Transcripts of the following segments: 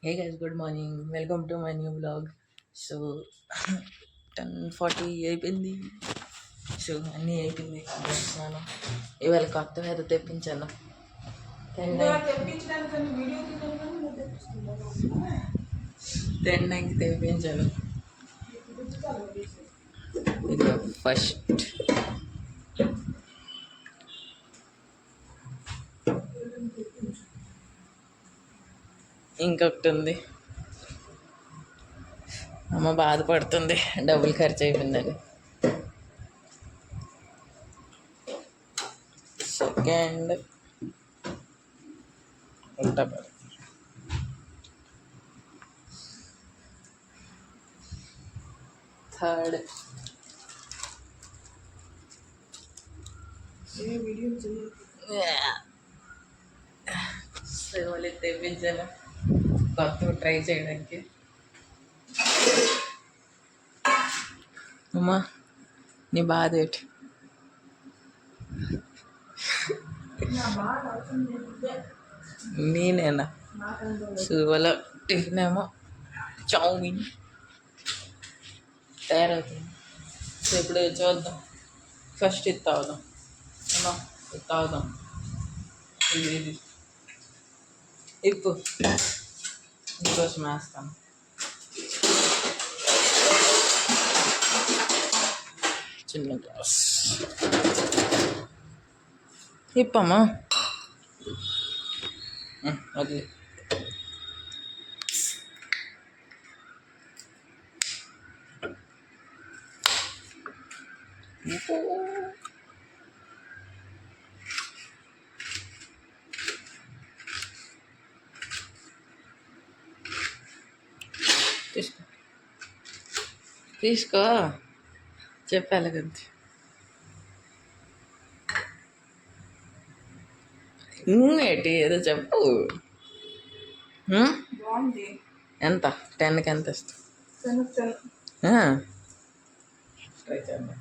Hey guys, good morning. Welcome to my new vlog. So 10:40 అయిపోయింది. So అన్నీ అయిపోయింది. చేస్తున్నాను ఇవాళ కొత్తగా ఏదో తెప్పించాను. 10:09కి తెప్పించాను. ఇది ఫస్ట్ ఇంకొకటి ఉంది. అమ్మ బాధపడుతుంది డబ్బులు ఖర్చు అయిపోయిందని. సెకండ్ ఉంటా థర్డ్ సేవలు తెప్పించాను కొత్తగా ట్రై చేయడానికి. అమ్మా నీ బాధ ఏంటి? నేనేనా? సువల టిఫిన్ ఏమో చౌమిన్ తయారవుతుంది. సో ఇప్పుడు చూద్దాం. ఫస్ట్ ఇది తాగుదాం. అమ్మా ఇది తాగుదాం. ఇది ఇప్పు ఇంకోసం వేస్తాను. చిన్న గ్లాస్ ఇప్పమ్మా. అది తీసుకో తీసుకో చెప్పాలి కదా. ఏంటి ఏదో చెప్పు. ఎంత 10కి ఎంత ఇస్తావు? ట్రై చేద్దాం.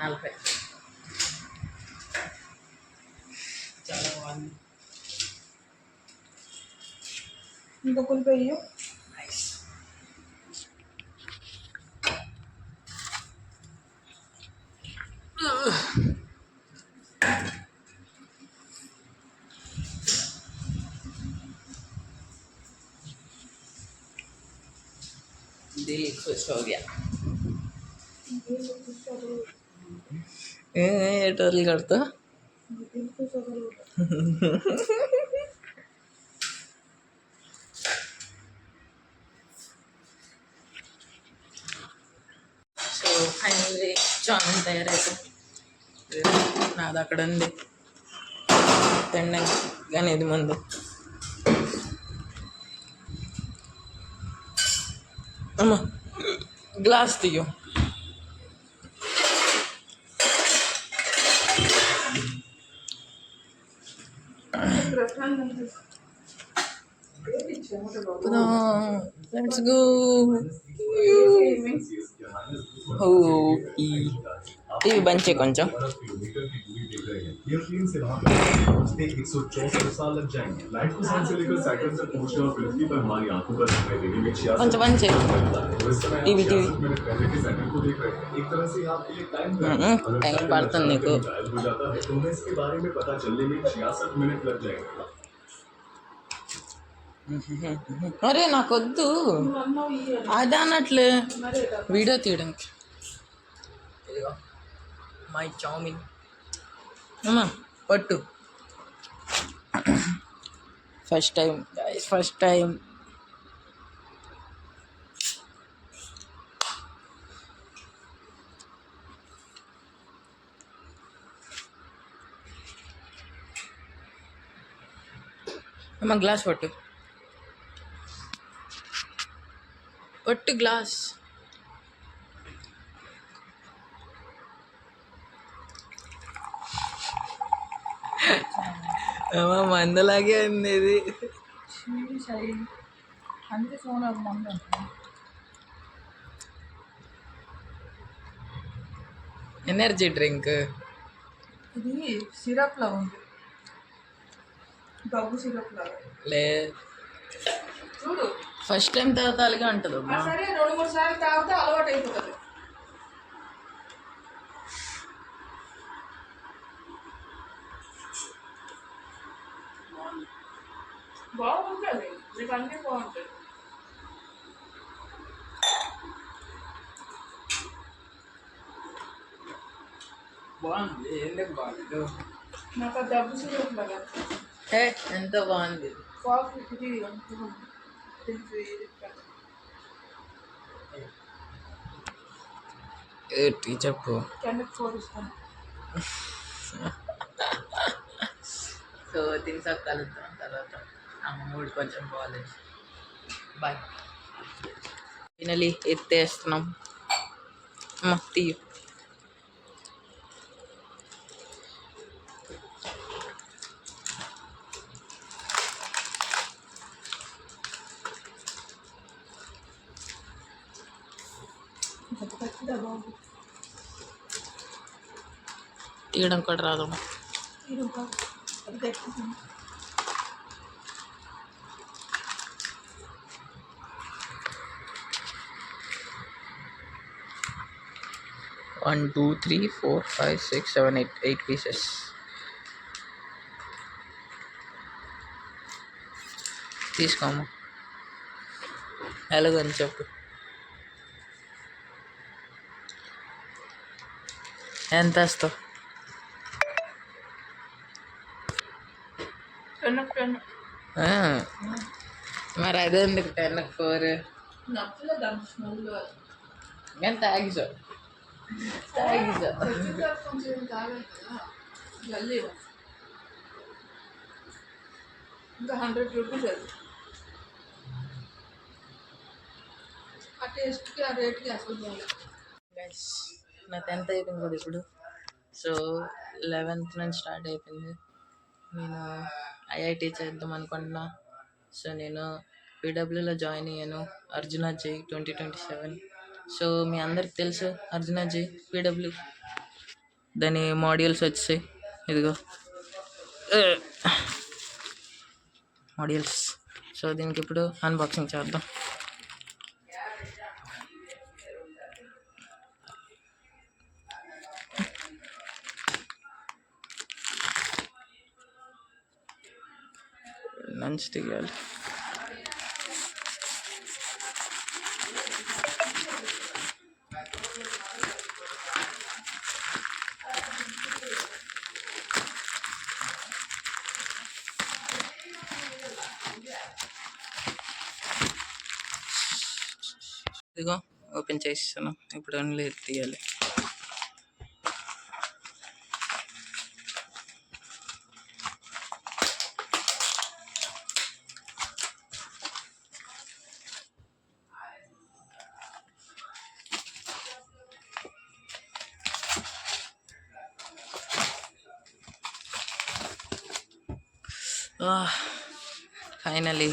నలభై. చాలా బాగుంది. ఇంకా పులిపోయి दिल खुश हो गया. टोल करता సో ఫైనల్లీ చామిన్ తయారైపోయింది. నాది అక్కడ ఉంది తినడానికి, కానీ ఇది ముందు. అమ్మ గ్లాస్ తీయు. Let's go. టీవీ బంద్ చేయి కొంచెం. కొంచెం బంద్ చేయి టీవీ. టైం పడుతుంది నీకు. అరే నాకొద్దు అది అన్నట్లే వీడియో తీయడానికి. ఇదిగో మై చౌమిన్. అమ్మా పట్టు. First time guys, first time. అమ్మ గ్లాస్ పట్టు. పట్టు గ్లాస్. మందలాగే ఉంది ఇది. ఎనర్జీ డ్రింక్ ఇది సిరప్ లా ఉంది. దగ్గు సిరప్ లాగా. లే చూడు ఫస్ట్ టైం తర్వాత అలాగే ఉంటుంది ఆ అమ్మా. సరే 2-3 సార్లు తాగితే అలవాటు అయిపోతుంది. బాగుంటుంది, నీకు అన్నీ బాగుంటాయి. బాగుంది, ఎందుకు బాగుంది? నాకు ఆ దగ్గు సిరప్ లాగా ఏ ఎంత బాగుంది. కాఫీ ఇది అనుకున్నాను. ఏంటి చెప్పు. కెన్నెట్ 4 ఇస్తాను. సో తినసాక కలుద్దాం తర్వాత. అమ్మ మూడు కొంచెం బాగాలేదు. బాయ్. ఫైనలీ ఎత్తేస్తున్నాం. అమ్మ తీయు. బాబు తీయడం కూడా రాదు. అది తెచ్చుకుంటాను. 1 2 3 4 5 6 7 8 పీసెస్. తీసుకోమ్మా. ఎలాగని చెప్పు. ఎంత వేస్తావు? మరి అదే ఎందుకు 10కి 4? నచ్చలేదు దాని స్మెల్. కానీ తాగిసా కొంచెం తాగాలి కదా జల్దీ. ఇంకా 100 రూపీస్ అది. ఆ టేస్ట్కి ఆ రేట్కి అసలు బాగాలేదు. గైస్ నా 10th అయిపోయింది కదా ఇప్పుడు. సో 11th నుంచి స్టార్ట్ అయిపోయింది. నేను ఐఐటి చేద్దాం అనుకుంటున్నా. సో నేను పీడబ్ల్యూలో జాయిన్ అయ్యాను, అర్జునా జై 2027. సో మీ అందరికి తెలుసు అర్జునా జై పీడబ్ల్యూ. దాని మాడ్యూల్స్ వచ్చాయి, ఇదిగో మాడ్యూల్స్. సో దీనికి ఇప్పుడు అన్బాక్సింగ్ చేద్దాం. లంచ్ తీయాలి. ఇదిగో ఓపెన్ చేస్తాను ఇప్పుడు. ఓన్లీ తీయాలి. ఫైనలీ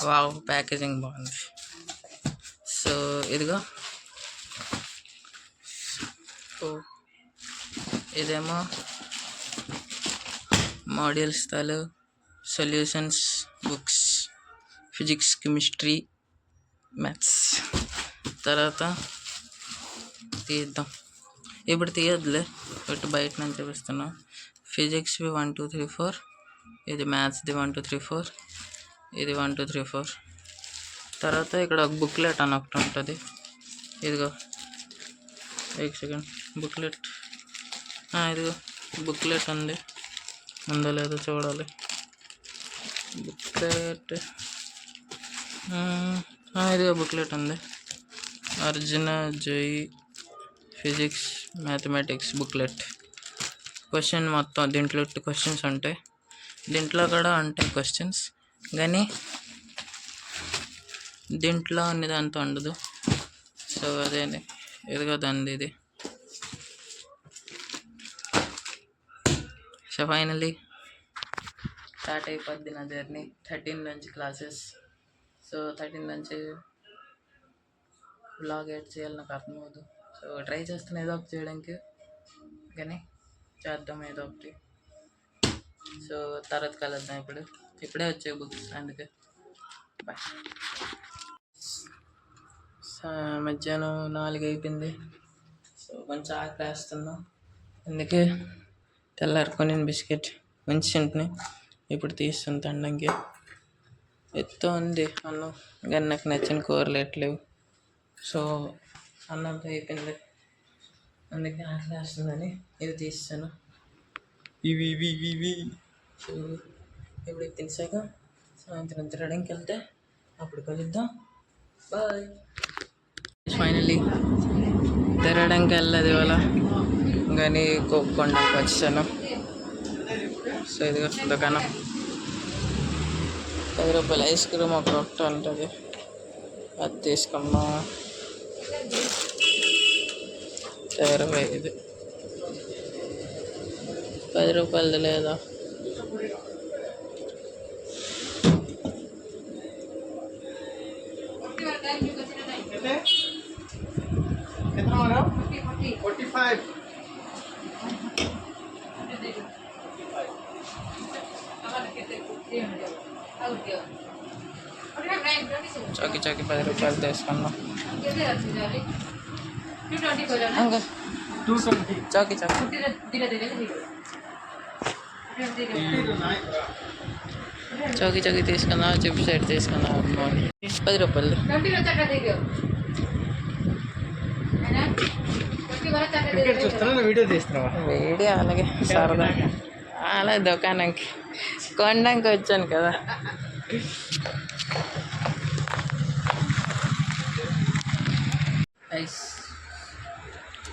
వావ్, ప్యాకేజింగ్ బాగుంది. సో ఇదిగో ఇదేమో మాడ్యూల్స్ తాలు solutions books, physics, chemistry, maths. తర్వాత తీద్దాం. ఇప్పుడు తీయద్దులే, ఇటు బయట నుంచి చూపిస్తున్నా. ఫిజిక్స్వి 1 2 3 4, ఇది మ్యాథ్స్ది 1 2 3 4, ఇది 1 2 3 4. తర్వాత ఇక్కడ ఒక బుక్లెట్ అని ఒకటి ఉంటుంది. ఇదిగో 1 సెకండ్. బుక్లెట్ ఇదిగో బుక్లెట్ ఉంది, ఉందో లేదో చూడాలి. బుక్లెట్ ఇదిగో బుక్లెట్ ఉంది. అర్జున జై ఫిజిక్స్ మ్యాథమెటిక్స్ బుక్లెట్. క్వశ్చన్ మొత్తం దీంట్లో క్వశ్చన్స్ ఉంటాయి. దీంట్లో కూడా ఉంటాయి క్వశ్చన్స్, కానీ దీంట్లో అనేది అంత ఉండదు. సో అదే ఇదిగో దాన్ని ఇది. సో ఫైనలీ స్టార్ట్ అయిపోద్ది నా జర్నీ. 13 నుంచి క్లాసెస్. సో 13 నుంచి వ్లాగ్ ఎడ్ చేయాలి నాకు అర్థమవుతుంది. సో ట్రై చేస్తున్నా ఏదో ఒకటి చేయడానికి, కానీ చేద్దాం ఏదో ఒకటి. సో తర్వాత కలుద్దాం. ఇప్పుడే వచ్చాయి బుక్స్, అందుకే బాయ్. మధ్యాహ్నం 4 అయిపోయింది. సో కొంచెం ఆకలి వేస్తున్నాం, అందుకే తెల్లారుకొని బిస్కెట్ ఉంచుంటుని ఇప్పుడు తీస్తుంది తినడానికి. ఎత్తో ఉంది అన్నం, కానీ నాకు నచ్చిన కూరలు ఎట్లేవు. సో అన్నంతో అయిపోయింది, అందుకే ఆకలి వేస్తుందని ఇవి తీస్తాను. ఇవి సో ఇప్పుడు తినేసాక సాయంత్రం తినడానికి వెళ్తే అప్పుడు కలుద్దాం. బాయ్. ఫైనల్లీ తిరగడానికి వెళ్ళలేదు ఇవాళ, కానీ కోపకొండకి వచ్చాను. సో ఇదిగో దుకాణం, 10 రూపాయల ఐస్ క్రీమ్ ఒకటి ఉంటుంది, అది తీసుకున్నాం. 25 10 రూపాయలది లేదా? చాకి 10 రూపాయలు తీసుకున్నాం. చాకి తీసుకున్నా, చిప్స్ సైడ్ తీసుకున్నా. 10 రూపాయలు వీడియో అలాగే సరదా అలా దుకాణంకి కొనడానికి వచ్చాను కదా.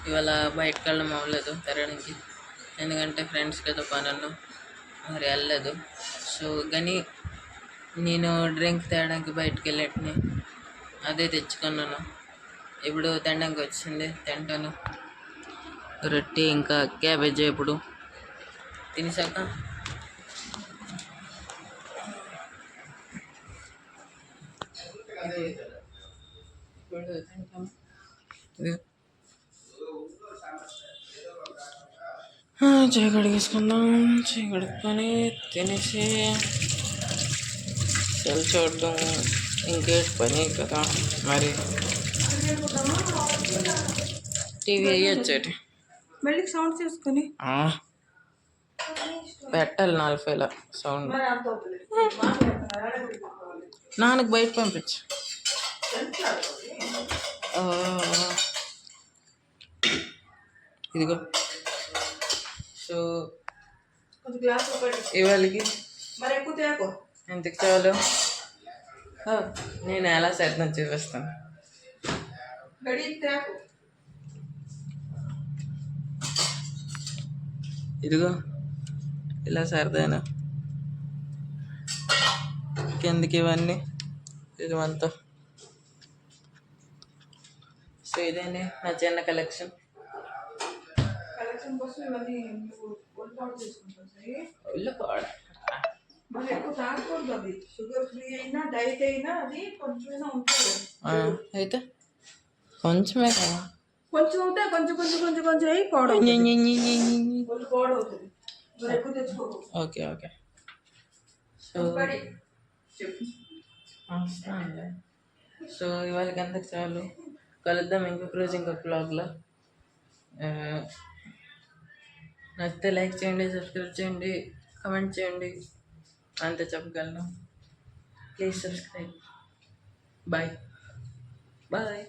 ఇవాళ బయటకు వెళ్ళడం అవ్వలేదు తిరగడానికి, ఎందుకంటే ఫ్రెండ్స్కి ఏదో పనులు మరి వెళ్ళలేదు. సో కానీ నేను డ్రింక్ తేయడానికి బయటకు వెళ్ళేటిని, అదే తెచ్చుకున్నాను. ఇప్పుడు తినడానికి వచ్చింది, తింటాను. రొట్టె ఇంకా క్యాబేజీ ఇప్పుడు తినేసాక ఇప్పుడు తింటాము. చేయి కడిగేసుకుందాం. చేయి కడుక్కొని తినేసి సెల్ చూడడం ఇంకేటి పని కదా. మరి టీవీ అయ్యొచ్చేటి మళ్ళీ సౌండ్ చేసుకుని పెట్టాలి 40 సౌండ్. నాన్నకు బయట పంపించు. ఇదిగో. సో ఇవాళకి ఎంతకు చాలు, నేను ఎలా సర్దని చూపిస్తాను. ఇదిగో ఇలా సరదాను కిందకి ఇవన్నీ ఇదివంతా. సో ఇదేనే నా చిన్న కలెక్షన్. ఒళ్ళు పాడ అయితే కొంచెమే కదా, కొంచెం అవుతాయి, కొంచెం కొంచెం కొంచెం కొంచెం అయ్యి powder. Okay okay. So so ఇవాళకి ఎంతకు చాలు, కలుద్దాం ఇంకొక రోజు ఇంకొక బ్లాగ్లో. నచ్చితే లైక్ చేయండి, సబ్స్క్రైబ్ చేయండి, కమెంట్ చేయండి, అంతే చెప్పగలను. Please subscribe. Bye bye.